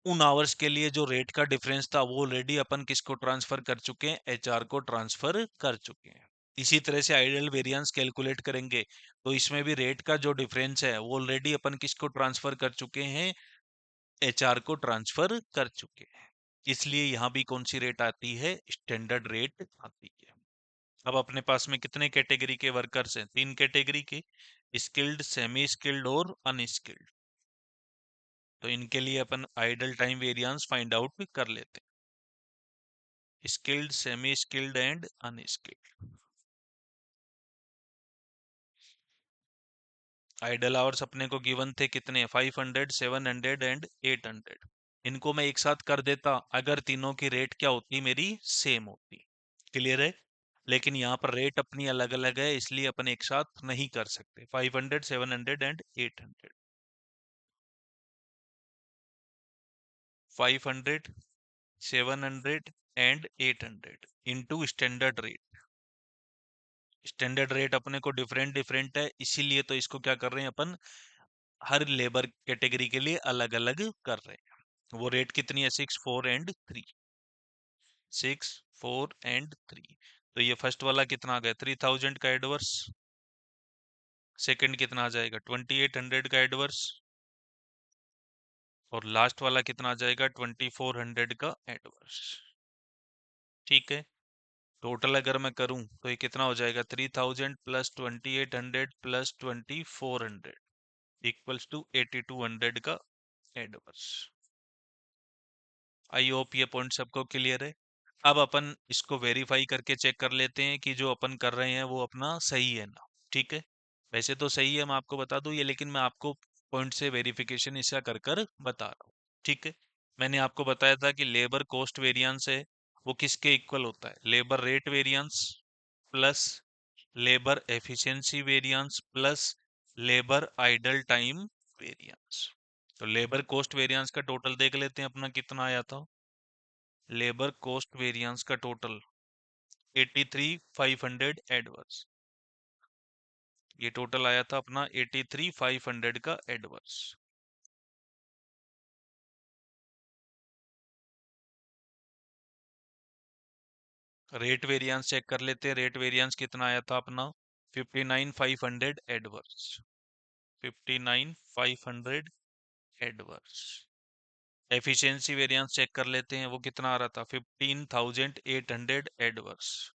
उन आवर्स के लिए जो रेट का डिफरेंस था वो ऑलरेडी अपन किसको ट्रांसफर कर चुके हैं? एचआर को ट्रांसफर कर चुके हैं। इसी तरह से आइडल वेरिएंस कैलकुलेट करेंगे तो इसमें भी रेट का जो डिफरेंस है वो ऑलरेडी अपन किसको ट्रांसफर कर चुके हैं? एचआर को ट्रांसफर कर चुके हैं। इसलिए यहां भी कौन सी रेट आती है? स्टैंडर्ड रेट आती है। अब अपने पास में कितने कैटेगरी के वर्कर्स हैं? तीन कैटेगरी के, स्किल्ड, सेमी स्किल्ड और अनस्किल्ड। तो इनके लिए अपन idle time variance find out कर लेते हैं। Skilled, semi skilled and unskilled. Idle hours अपने को गिवन थे कितने? 500, 700 एंड 800। इनको मैं एक साथ कर देता अगर तीनों की रेट क्या होती? मेरी सेम होती। क्लियर है? लेकिन यहाँ पर रेट अपनी अलग अलग है इसलिए अपन एक साथ नहीं कर सकते। 500, 700 and 800। 500, 700 and 800 into standard rate. Standard rate अपने को डिफरेंट डिफरेंट है इसीलिए तो इसको क्या कर रहे हैं अपन? हर लेबर कैटेगरी के लिए अलग अलग कर रहे हैं। वो रेट कितनी है? 6, 4 एंड 3। 6, 4 एंड 3। तो ये फर्स्ट वाला कितना आ गया? 3000 का एडवर्स। सेकंड कितना आ जाएगा? 2800 का एडवर्स। और लास्ट वाला कितना आ जाएगा? 2400 का एडवर्स। ठीक है? टोटल अगर मैं करूं तो ये कितना हो जाएगा? 3000 प्लस 2800 प्लस 2400 इक्वल्स टू 8200 का एडवर्स। आई होप ये पॉइंट सबको क्लियर है। अब अपन इसको वेरीफाई करके चेक कर लेते हैं कि जो अपन कर रहे हैं वो अपना सही है ना। ठीक है? वैसे तो सही है, मैं आपको बता दूं ये, लेकिन मैं आपको पॉइंट से वेरिफिकेशन इसका कर कर बता रहा हूँ। ठीक है? मैंने आपको बताया था कि लेबर कॉस्ट वेरिएंस है वो किसके इक्वल होता है? Labour rate variance plus labour efficiency variance plus labour idle time variance. तो लेबर कॉस्ट वेरिएंस का टोटल देख लेते हैं अपना कितना आया था। लेबर कॉस्ट वेरिएंस का टोटल 83,500 एडवर्स। ये टोटल आया था अपना 83,500 का एडवर्स। रेट वेरिएंस चेक कर लेते हैं। रेट वेरिएंस कितना आया था अपना 59,500 adverse. 59,500 adverse. Efficiency variance check कर लेते हैं, वो कितना आ रहा था 15,800 एडवर्स।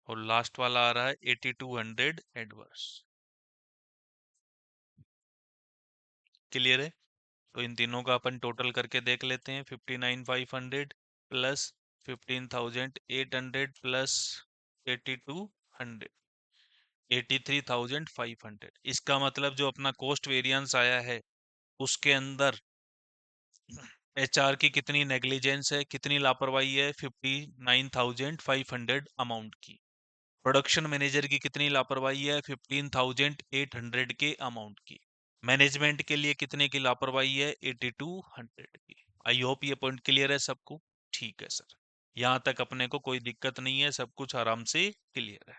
और लास्ट वाला आ रहा है 8,200 एडवर्स। क्लियर है? तो इन तीनों का अपन टोटल करके देख लेते हैं। 59,500 प्लस 15,800 प्लस 8,200, 83,500। इसका मतलब जो अपना कॉस्ट वेरिएंस आया है उसके अंदर एचआर की कितनी नेग्लिजेंस है, कितनी लापरवाही है, 59,500 अमाउंट की। प्रोडक्शन मैनेजर की कितनी लापरवाही है, 15,800 के अमाउंट की। मैनेजमेंट के लिए कितने की लापरवाही है, 8,200 की। आई होप ये पॉइंट क्लियर है सबको। ठीक है सर, यहाँ तक अपने को कोई दिक्कत नहीं है, सब कुछ आराम से क्लियर है।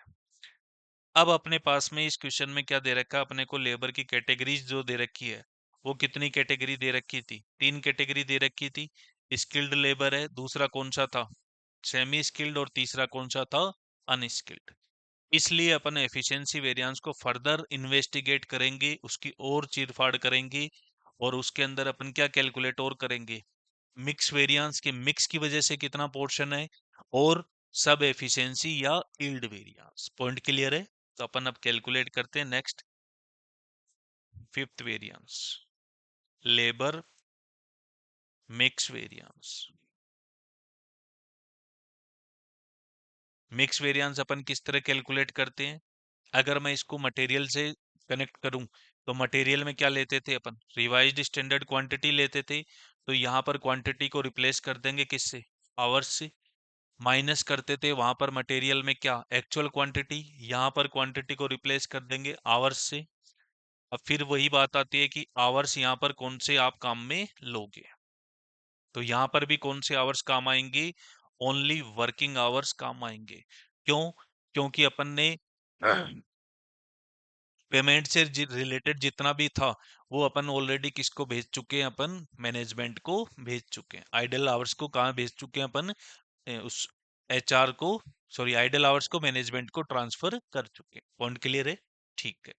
अब अपने पास में इस क्वेश्चन में क्या दे रखा है अपने को, लेबर की कैटेगरीज जो दे रखी है, वो कितनी कैटेगरी दे रखी थी, 3 कैटेगरी दे रखी थी। स्किल्ड लेबर है, दूसरा कौन सा था, सेमी स्किल्ड, और तीसरा कौन सा था, अनस्किल्ड। इसलिए अपन एफिशिएंसी वेरिएंस को फर्दर इन्वेस्टिगेट करेंगे, उसकी और चीरफाड़ करेंगे, और उसके अंदर अपन क्या कैलकुलेट और करेंगे, मिक्स वेरिएंस के मिक्स की वजह से कितना पोर्शन है, और सब एफिशिएंसी या यील्ड वेरिएंस। पॉइंट क्लियर है? तो अपन अब कैलकुलेट करते हैं next, fifth variance, labour mix variance. Mix variance अपन किस तरह कैलकुलेट करते हैं, अगर मैं इसको मटेरियल से कनेक्ट करूं, तो मटेरियल में क्या लेते थे अपन, रिवाइज्ड स्टैंडर्ड क्वांटिटी लेते थे। तो यहाँ पर क्वांटिटी को रिप्लेस कर देंगे किससे, आवर्स से। माइनस करते थे वहां पर मटेरियल में क्या, एक्चुअल क्वांटिटी, यहाँ पर क्वांटिटी को रिप्लेस कर देंगे आवर्स से। अब फिर वही बात आती है कि आवर्स यहाँ पर कौन से आप काम में लोगे, तो यहाँ पर भी कौन से आवर्स काम आएंगे, ओनली वर्किंग आवर्स काम आएंगे। क्यों? क्योंकि अपन ने पेमेंट से रिलेटेड जितना भी था वो अपन ऑलरेडी किसको भेज चुके हैं, अपन मैनेजमेंट को भेज चुके हैं। आइडल आवर्स को कहाँ भेज चुके हैं अपन, उस एचआर को, सॉरी आइडल आवर्स को मैनेजमेंट को ट्रांसफर कर चुके हैं। पॉइंट क्लियर है? ठीक है।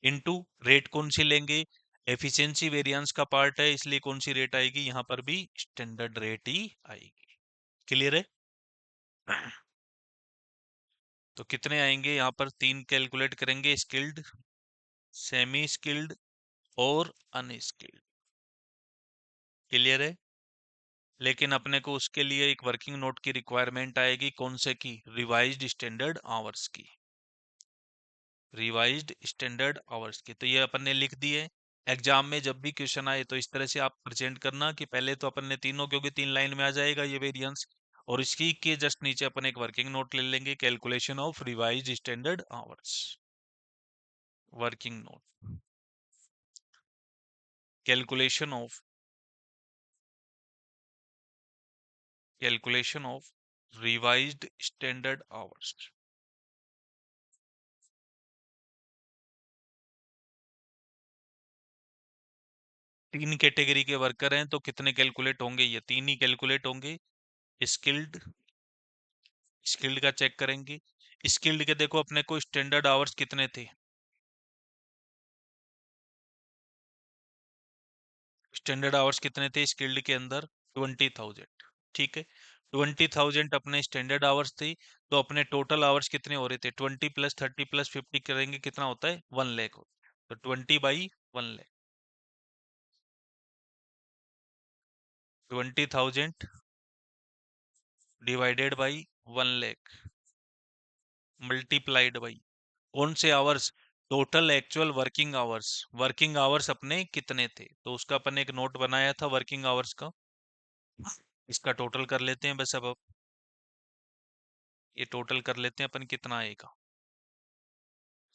इनटू रेट कौन सी लेंगे, एफिशिएंसी वेरिएंस का पार्ट है, इसलिए कौन सी रेट आएगी, यहाँ पर भी स्टैंडर्ड रेट ही आएगी। क्लियर है? तो कितने आएंगे यहाँ पर, 3 कैलकुलेट करेंगे, स्किल्ड, सेमी स्किल्ड और अनस्किल्ड। क्लियर है? लेकिन अपने को उसके लिए एक वर्किंग नोट की रिक्वायरमेंट आएगी, कौन से की, रिवाइज्ड स्टैंडर्ड आवर्स की। रिवाइज्ड स्टैंडर्ड आवर्स की, तो ये अपन ने लिख दिए। एग्जाम में जब भी क्वेश्चन आए तो इस तरह से आप प्रेजेंट करना कि पहले तो अपन ने तीनों, क्योंकि 3 लाइन में आ जाएगा ये वेरिएंस, और इसकी के जस्ट नीचे अपन एक वर्किंग नोट ले लेंगे, calculation of revised standard hours. Working note, calculation of, calculation of revised standard hours. 3 category के वर्कर हैं तो कितने कैलकुलेट होंगे, ये 3 ही कैलकुलेट होंगे। स्किल्ड, स्किल्ड का चेक करेंगे। स्किल्ड के देखो अपने को स्टैंडर्ड आवर्स कितने थे, स्टैंडर्ड आवर्स कितने थे स्किल्ड के अंदर, 20,000। ठीक है, 20,000 अपने स्टैंडर्ड आवर्स थे। तो अपने टोटल आवर्स कितने हो रहे थे, 20 प्लस 30 प्लस 50 करेंगे कितना होता है, 1 लाख। तो 20/1 lakh, 20,000 divided by 1 lakh multiplied by कौन से hours, total actual working hours. Working hours अपने कितने थे, तो उसका अपन एक नोट बनाया था वर्किंग आवर्स का। इसका टोटल कर लेते हैं बस अब ये टोटल कर लेते हैं अपन, कितना आएगा,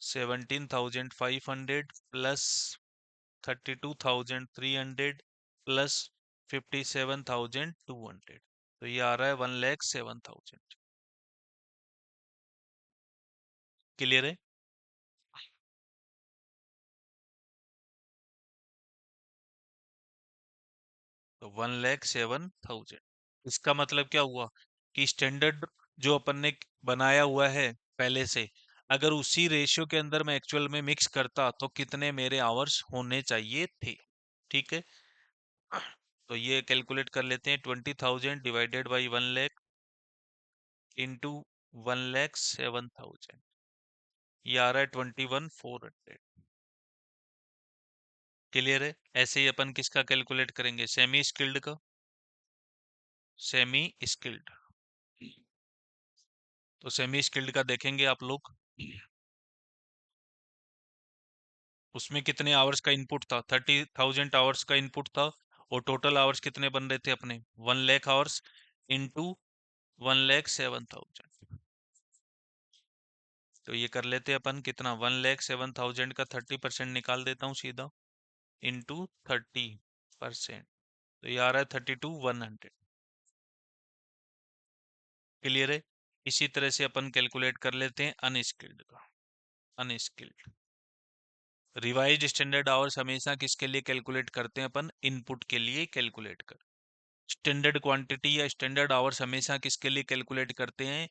17,500 प्लस 32,300 प्लस 57,200, तो ये आ रहा है 1,07,000। क्लियर है? तो 1,07,000। इसका मतलब क्या हुआ कि स्टैंडर्ड जो अपन ने बनाया हुआ है पहले से, अगर उसी रेशियो के अंदर मैं एक्चुअल में मिक्स करता तो कितने मेरे आवर्स होने चाहिए थे। ठीक है, तो ये कैलकुलेट कर लेते हैं। 20,000 डिवाइडेड बाई 1 लाख इंटू 1,07,000, ये आ रहा है 21,400। क्लियर है? ऐसे ही अपन किसका कैलकुलेट करेंगे, सेमी स्किल्ड का। सेमी स्किल्ड, तो सेमी स्किल्ड का देखेंगे आप लोग, उसमें कितने आवर्स का इनपुट था, 30,000 आवर्स का इनपुट था, और टोटल आवर्स कितने बन रहे थे अपने, 1 लाख आवर्स इंटू 1,07,000। तो ये कर लेते अपन कितना, 1,07,000 का 30% निकाल देता हूँ सीधा, इंटू 30%, तो ये आ रहा है 32,100। क्लियर है? इसी तरह से अपन कैलकुलेट कर लेते हैं अनस्किल्ड का। अनस्किल्ड रिवाइज्ड स्टैंडर्ड आवर्स हमेशा किसके लिए कैलकुलेट करते हैं अपन, इनपुट के लिए कैलकुलेट कर। स्टैंडर्ड क्वांटिटी या स्टैंडर्ड आवर्स हमेशा किसके लिए कैलकुलेट करते हैं,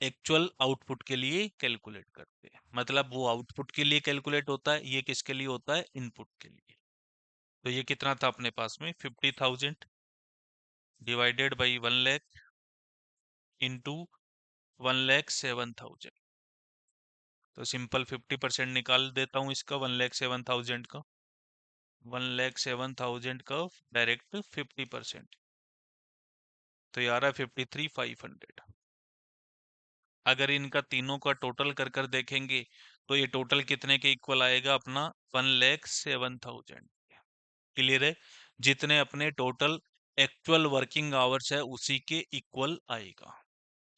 एक्चुअल आउटपुट के लिए कैलकुलेट करते हैं। मतलब वो आउटपुट के लिए कैलकुलेट होता है, ये किसके लिए होता है, इनपुट के लिए। तो ये कितना था अपने पास में, 50,000 डिवाइडेड बाई 1 लाख इंटू 1,07,000। तो सिंपल 50% निकाल देता हूँ इसका, 1,07,000 का, 1,07,000 का डायरेक्ट 50%, तो ये आ रहा है 53,500। अगर इनका तीनों का टोटल कर कर देखेंगे तो ये टोटल कितने के इक्वल आएगा अपना, 1,07,000। क्लियर है? जितने अपने टोटल एक्चुअल वर्किंग आवर्स है उसी के इक्वल आएगा।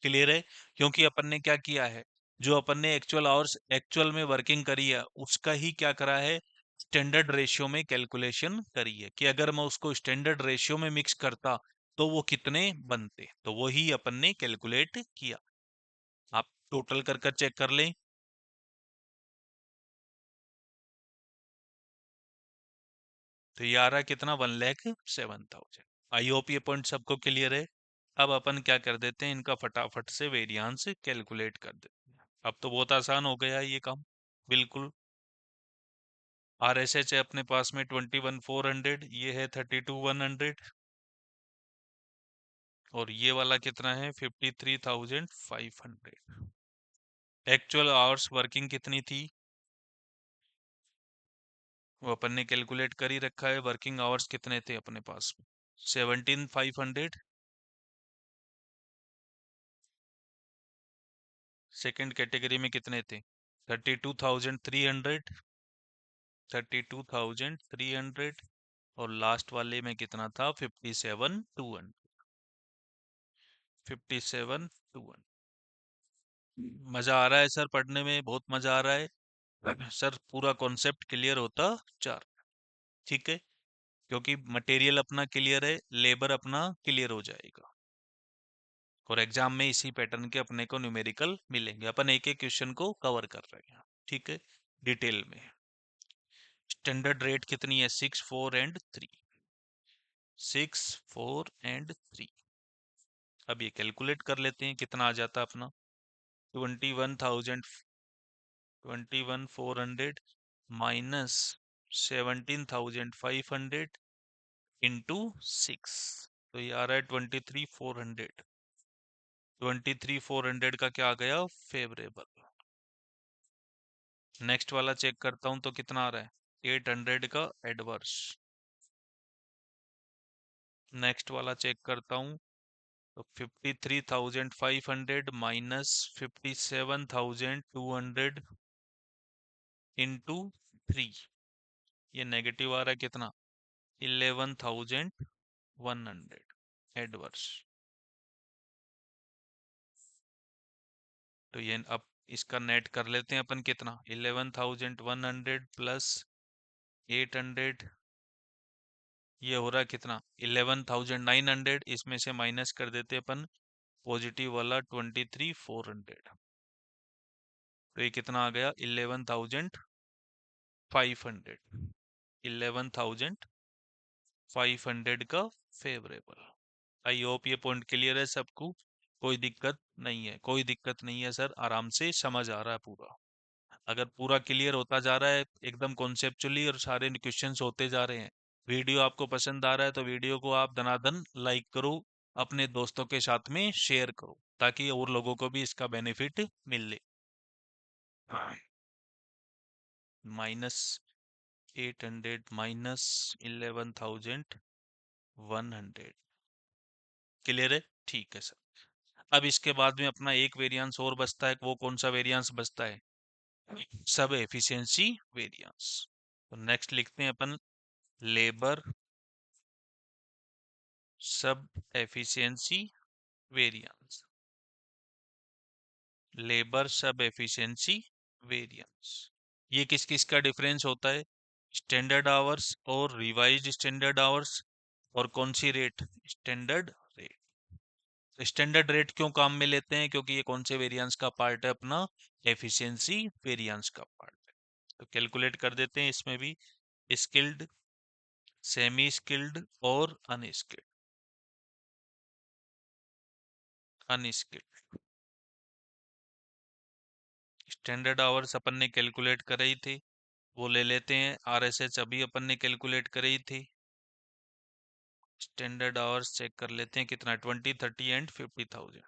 क्लियर है? क्योंकि अपन ने क्या किया है, जो अपन ने एक्चुअल आवर्स एक्चुअल में वर्किंग करी है उसका ही क्या करा है, स्टैंडर्ड रेशियो में कैलकुलेशन करी है, कि अगर मैं उसको स्टैंडर्ड रेशियो में मिक्स करता तो वो कितने बनते, तो वही अपन ने कैलकुलेट किया। आप टोटल कर कर चेक कर लें। तो ये आ रहा है कितना, 1,07,000। आई होप ये पॉइंट सबको क्लियर है। अब अपन क्या कर देते हैं, इनका फटाफट से वेरियांस कैलकुलेट कर देते हैं। अब तो बहुत आसान हो गया है ये काम, बिल्कुल। RSH है अपने पास में 21,400, ये है 32,100, और ये वाला कितना है, 53,500। एक्चुअल आवर्स वर्किंग कितनी थी, वो अपन ने कैलकुलेट कर ही रखा है। वर्किंग आवर्स कितने थे अपने पास, 17,500। सेकंड कैटेगरी में कितने थे, 32,300, 32,300, और लास्ट वाले में कितना था, 57,200, 57,200। मजा आ रहा है सर पढ़ने में, बहुत मजा आ रहा है सर, पूरा कॉन्सेप्ट क्लियर होता चार। ठीक है, क्योंकि मटेरियल अपना क्लियर है, लेबर अपना क्लियर हो जाएगा, और एग्जाम में इसी पैटर्न के अपने को न्यूमेरिकल मिलेंगे। अपन एक एक क्वेश्चन को कवर कर रहे हैं, ठीक है, डिटेल में। स्टैंडर्ड रेट कितनी है, 6, 4 एंड 3, 6, 4 एंड 3। अब ये कैलकुलेट कर लेते हैं कितना आ जाता है अपना, 21,000, 21,400 माइनस 17,500 इंटू 6, तो ये आ रहा है 23,400। 23,400 का क्या आ गया, फेवरेबल। नेक्स्ट वाला चेक करता हूं तो कितना आ रहा है, 800 का एडवर्स। नेक्स्ट वाला चेक करता हूं तो 53,500 माइनस 57,200 इंटू 3, ये नेगेटिव आ रहा है कितना, 11,100 एडवर्स। तो ये अब इसका नेट कर लेते हैं अपन, कितना, 11,100 प्लस 800, ये हो रहा है कितना, 11,900। इसमें से माइनस कर देते अपन पॉजिटिव वाला 23,400, तो ये कितना आ गया, 11,500, 11,500 का फेवरेबल। आई होप ये पॉइंट क्लियर है सबको, कोई दिक्कत नहीं है, कोई दिक्कत नहीं है सर, आराम से समझ आ रहा है पूरा। अगर पूरा क्लियर होता जा रहा है एकदम कॉन्सेप्चुअली और सारे क्वेश्चंस होते जा रहे हैं, वीडियो आपको पसंद आ रहा है तो वीडियो को आप धनाधन लाइक करो, अपने दोस्तों के साथ में शेयर करो ताकि और लोगों को भी इसका बेनिफिट मिले। -800 -11,100 क्लियर है? ठीक है सर। अब इसके बाद में अपना एक वेरिएंस और बचता है, वो कौन सा वेरिएंस बचता है? सब एफिशिएंसी वेरिएंस। तो नेक्स्ट लिखते हैं अपन labour sub efficiency variance. Labour sub efficiency variance, ये किस किस का डिफरेंस होता है? स्टैंडर्ड आवर्स और रिवाइज्ड स्टैंडर्ड आवर्स, और कौन सी rate? Standard rate. Standard rate क्यों काम में लेते हैं? क्योंकि ये कौन से वेरिएंस का पार्ट है? अपना एफिशिएंसी वेरिएंस का पार्ट है। तो कैलकुलेट कर देते हैं इसमें भी, स्किल्ड, सेमी स्किल्ड और अनस्किल्ड। अनस्किल्ड स्टैंडर्ड आवर्स अपन ने कैलकुलेट करे ही थे, वो ले लेते हैं। आरएसएच अभी अपन ने कैलकुलेट करे ही थे। स्टैंडर्ड आवर्स चेक कर लेते हैं कितना, 20, 30 एंड 50,000।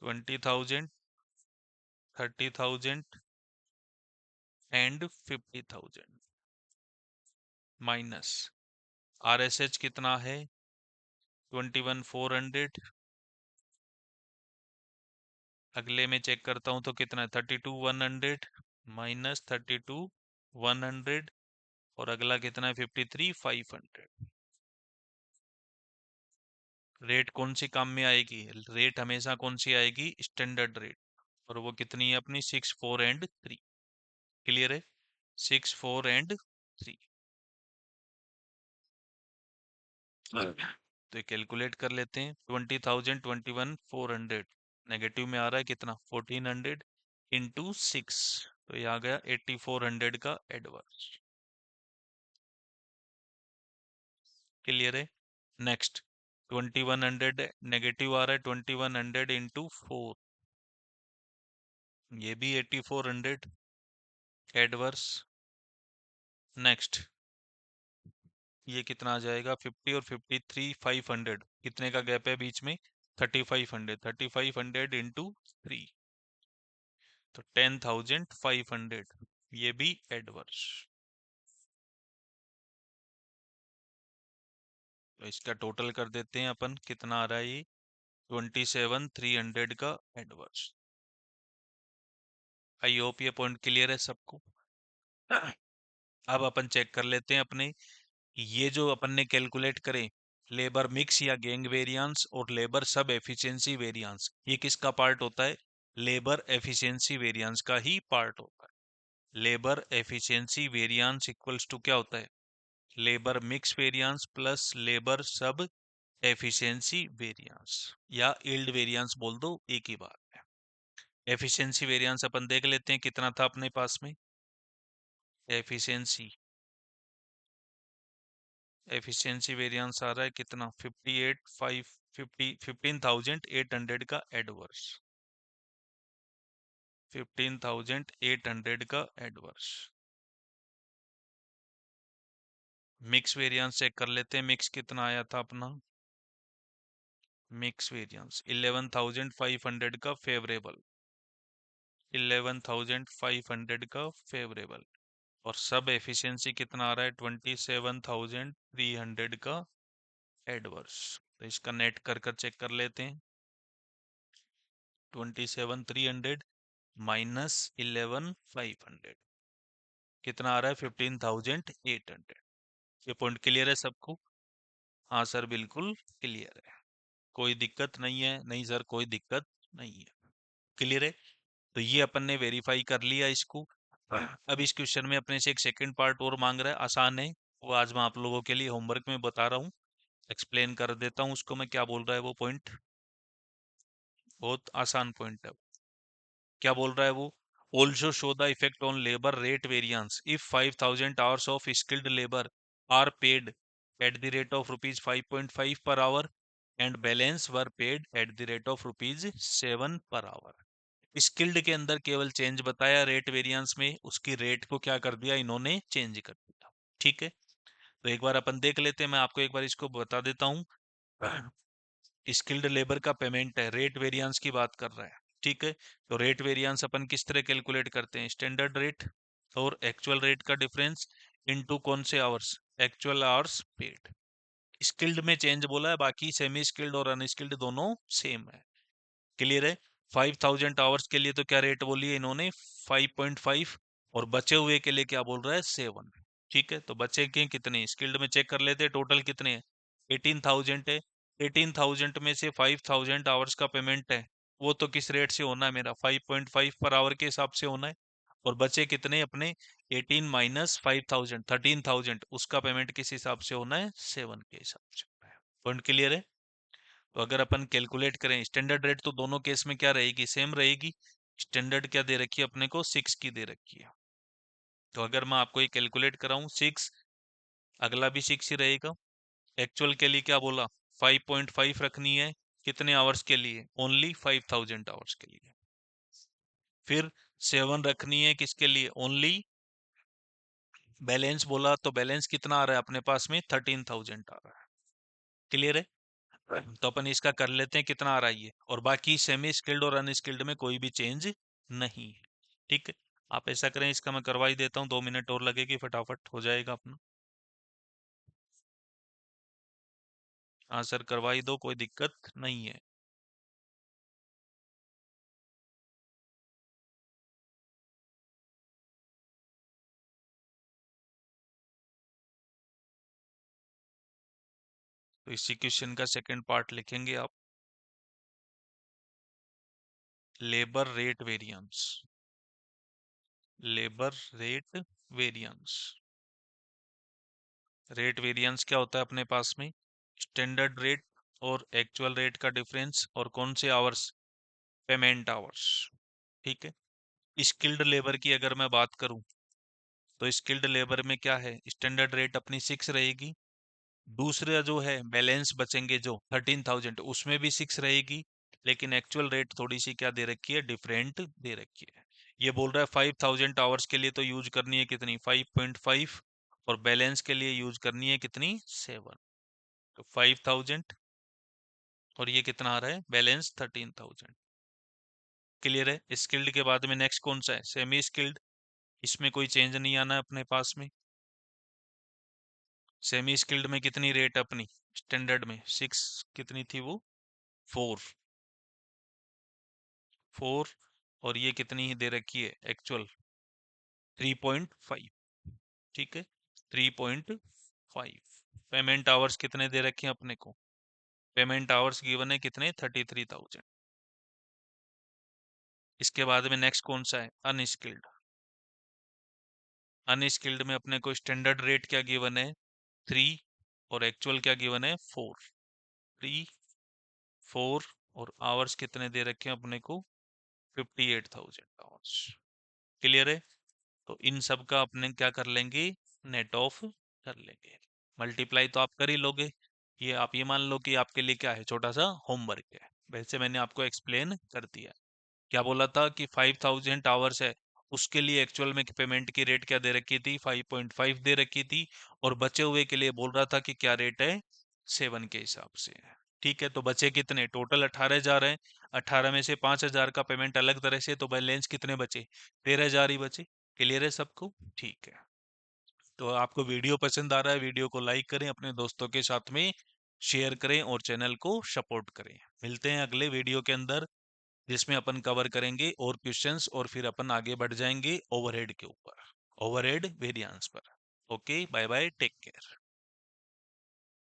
20,000, 30,000 एंड 50,000 माइनस आरएसएच कितना है? 21,400। अगले में चेक करता हूं तो कितना है? 32,100 माइनस 32,100, और अगला कितना है? 53,500। रेट कौन सी काम में आएगी? रेट हमेशा कौन सी आएगी? Standard rate. और वो कितनी है अपनी? 6, 4 एंड 3। क्लियर है? 6, 4 एंड 3। तो कैलकुलेट कर लेते हैं। 20,000, 21,400 नेगेटिव में आ रहा है कितना? 1,400 इंटू 6, तो ये आ गया 8,400 का एडवर्स। क्लियर है? नेक्स्ट 2,100 नेगेटिव आ रहा है, 2,100 इंटू 4, ये भी 8,400 एडवर्स। नेक्स्ट ये कितना आ जाएगा? 50 और 53,500, कितने का गैप है बीच में? 3,500। 3,500 इंटू 3, तो 10,500, ये भी एडवर्स। तो इसका टोटल कर देते हैं अपन, कितना आ रहा है ये? 27,300 का एडवर्स। आई होप ये पॉइंट क्लियर है सबको। अब अपन चेक कर लेते हैं अपने, ये जो अपन ने कैलकुलेट करे, लेबर मिक्स या गैंग वेरिएंस और लेबर सब एफिशिएंसी वेरिएंस, ये किसका पार्ट होता है? लेबर एफिशिएंसी वेरिएंस का ही पार्ट होता है। Labour efficiency variance equals to क्या होता है? Labour mix variance plus labour sub efficiency variance, या यील्ड वेरिएंस बोल दो, एक ही बात है। एफिशिएंसी वेरिएंस अपन देख लेते हैं कितना था अपने पास में। एफिशिएंसी एफिशिएंसी वेरिएंस आ रहा है कितना? 15,800 का एडवर्स। 15,800 का एडवर्स। मिक्स वेरिएंस चेक कर लेते हैं, मिक्स कितना आया था अपना? मिक्स वेरिएंस 11,500 का फेवरेबल। 11,500 का फेवरेबल। और सब एफिशिएंसी कितना आ रहा है? 27,300 का एडवर्स। तो इसका नेट कर कर चेक कर लेते हैं। 27,300 माइनस 11,500 कितना आ रहा है? 15,800। ये पॉइंट क्लियर है सबको? हाँ सर बिल्कुल क्लियर है, कोई दिक्कत नहीं है? नहीं सर कोई दिक्कत नहीं है। क्लियर है? तो ये अपन ने वेरीफाई कर लिया इसको। अब इस क्वेश्चन में अपने से एक सेकंड पार्ट और मांग रहा है, आसान है, वो आज मैं आप लोगों के लिए होमवर्क में बता रहा हूँ, एक्सप्लेन कर देता हूँ उसको मैं, क्या बोल रहा है वो पॉइंट। बहुत आसान पॉइंट है। क्या बोल रहा है वो? Also show the effect on labour rate variance if 5,000 hours of skilled labour are paid at the rate of rupees 5.5 per hour and balance were paid at the rate of rupees 7 per hour. Skilled के अंदर केवल change बताया rate variance में, उसकी rate को क्या कर दिया इन्होंने, चेंज कर दिया। ठीक है, तो एक बार अपन देख लेते हैं, मैं आपको एक बार इसको बता देता हूँ। स्किल्ड लेबर का पेमेंट है, रेट वेरिएंस की बात कर रहा है। ठीक है, तो रेट वेरिएंस अपन किस तरह कैलकुलेट करते हैं, स्टैंडर्ड रेट और एक्चुअल रेट का डिफरेंस इनटू कौन से hours, actual hours paid. Skilled में चेंज बोला है, बाकी सेमी स्किल्ड और अनस्किल्ड दोनों सेम है। क्लियर है। 5000 आवर्स के लिए तो क्या रेट बोली है इन्होंने, 5.5, और बचे हुए के लिए क्या बोल रहा है, 7। ठीक है, तो बचे के कितने, स्किल्ड में चेक कर लेते हैं टोटल कितने हैं, 18,000 है। 18,000 में से 5000 आवर्स का पेमेंट है, वो तो किस रेट से होना है मेरा, 5.5 पर आवर के हिसाब से होना है। और बचे कितने अपने, 18 माइनस 5000, 13,000, उसका पेमेंट किस हिसाब से होना है, 7 के हिसाब से। पॉइंट क्लियर है। तो अगर अपन कैलकुलेट करें स्टैंडर्ड रेट, तो दोनों केस में क्या रहेगी, सेम रहेगी। स्टैंडर्ड क्या दे रखी है अपने को, 6 की दे रखी है। तो अगर मैं आपको ये कैलकुलेट कराऊं 6, अगला भी 6 ही रहेगा। एक्चुअल के लिए क्या बोला, 5.5 रखनी है, कितने आवर्स के लिए, ओनली 5000 आवर्स के लिए। फिर 7 रखनी है किसके लिए, ओनली बैलेंस बोला, तो बैलेंस कितना आ रहा है अपने पास में, 13,000 आ रहा है। क्लियर है। तो अपन इसका कर लेते हैं कितना आ रहा है ये, और बाकी सेमी स्किल्ड और अनस्किल्ड में कोई भी चेंज नहीं है। ठीक है, आप ऐसा करें, इसका मैं करवा ही देता हूँ, 2 मिनट और लगेगी, फटाफट हो जाएगा अपना। हाँ सर, करवा ही दो, कोई दिक्कत नहीं है। तो इसी क्वेश्चन का सेकंड पार्ट लिखेंगे आप, labour rate variance. Labour rate variance, rate variance क्या होता है अपने पास में, स्टैंडर्ड रेट और एक्चुअल रेट का डिफरेंस, और कौन से आवर्स, पेमेंट आवर्स। ठीक है, स्किल्ड लेबर की अगर मैं बात करूं, तो स्किल्ड लेबर में क्या है, स्टैंडर्ड रेट अपनी 6 रहेगी। दूसरा जो है बैलेंस बचेंगे जो 13,000, उसमें भी 6 रहेगी। लेकिन एक्चुअल रेट थोड़ी सी क्या दे रखी है, डिफरेंट दे रखी है। ये बोल रहा है 5000 आवर्स के लिए तो यूज करनी है कितनी, 5.5, और बैलेंस के लिए यूज करनी है कितनी, 7। तो 5000, और ये कितना आ रहा है, बैलेंस 13,000। क्लियर है। स्किल्ड के बाद में नेक्स्ट कौन सा है, सेमी स्किल्ड। इसमें कोई चेंज नहीं आना है अपने पास में। सेमी स्किल्ड में कितनी रेट अपनी, स्टैंडर्ड में 6, कितनी थी वो, 4, 4, और ये कितनी ही दे रखी है एक्चुअल, 3.5। ठीक है, 3.5। पेमेंट आवर्स कितने दे रखे हैं अपने को, पेमेंट आवर्स गिवन है कितने, 33,000। इसके बाद में नेक्स्ट कौन सा है, अनस्किल्ड। अनस्किल्ड में अपने को स्टैंडर्ड रेट क्या गिवन है, 3, और एक्चुअल क्या गिवन है, 4। 3, 4, और आवर्स कितने दे रखे हैं अपने को, 58,000 आवर्स। क्लियर है। तो इन सब का अपने क्या कर लेंगे, नेट ऑफ कर लेंगे। मल्टीप्लाई तो आप कर ही लोगे, ये आप ये मान लो कि आपके लिए क्या है, छोटा सा होमवर्क है। वैसे मैंने आपको एक्सप्लेन कर दिया। क्या बोला था कि 5000 आवर्स है, उसके लिए एक्चुअल में पेमेंट की रेट क्या दे रखी थी, 5.5 दे रखी थी। और बचे हुए के लिए बोल रहा था कि क्या रेट है, 7 के हिसाब से है। ठीक है, तो बचे कितने, टोटल 18,000 है। 18 में से 5,000 का पेमेंट अलग तरह से, तो बैलेंस कितने बचे, 13,000 ही बचे। क्लियर है सबको, ठीक है। तो आपको वीडियो पसंद आ रहा है, वीडियो को लाइक करें, अपने दोस्तों के साथ में शेयर करें, और चैनल को सपोर्ट करें। मिलते हैं अगले वीडियो के अंदर, जिसमें अपन कवर करेंगे और क्वेश्चंस, और फिर अपन आगे बढ़ जाएंगे ओवरहेड के ऊपर, ओवरहेड वेरिएंस पर। Okay, bye bye, take care.